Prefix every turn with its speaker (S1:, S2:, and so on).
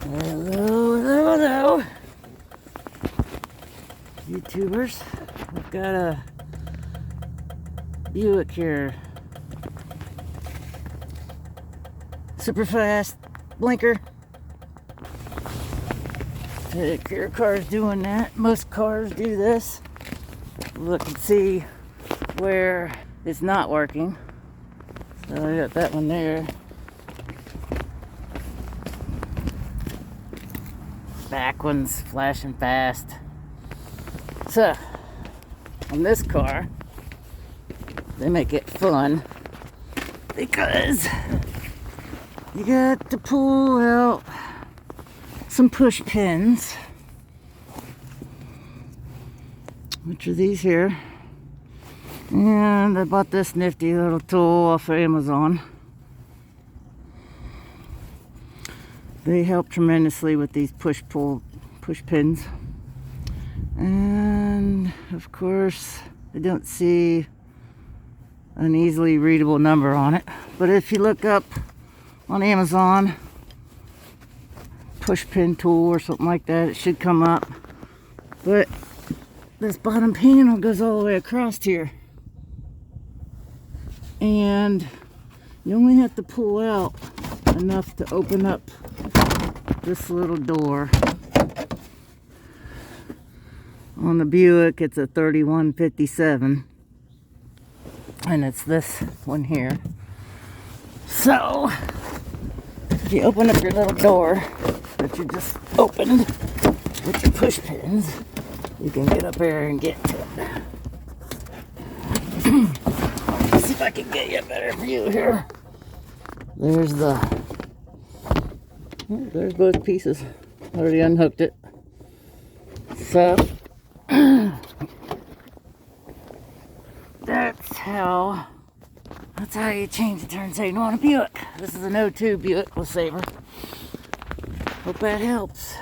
S1: Hello, hello, hello, YouTubers. We've got a Buick here. Super fast blinker. Your car's doing that. Most cars do this. Look and see where it's not working. So I got that one there. Back one's flashing fast. So on this car, they make it fun because you got to pull out some push pins, which are these here. And I bought this nifty little tool off of Amazon. They help tremendously with these push pins. And of course, I don't see an easily readable number on it. But if you look up on Amazon, push pin tool or something like that, it should come up. But this bottom panel goes all the way across here. And you only have to pull out enough to open up this little door. On the Buick, it's a 3157, and it's this one here. So if you open up your little door that you just opened with your push pins, you can get up there and get to it. Let's see if I can get you a better view here. There's both pieces. Already unhooked it. So that's how you change the turn signal on a Buick. This is an 02 Buick Lesabre. Hope that helps.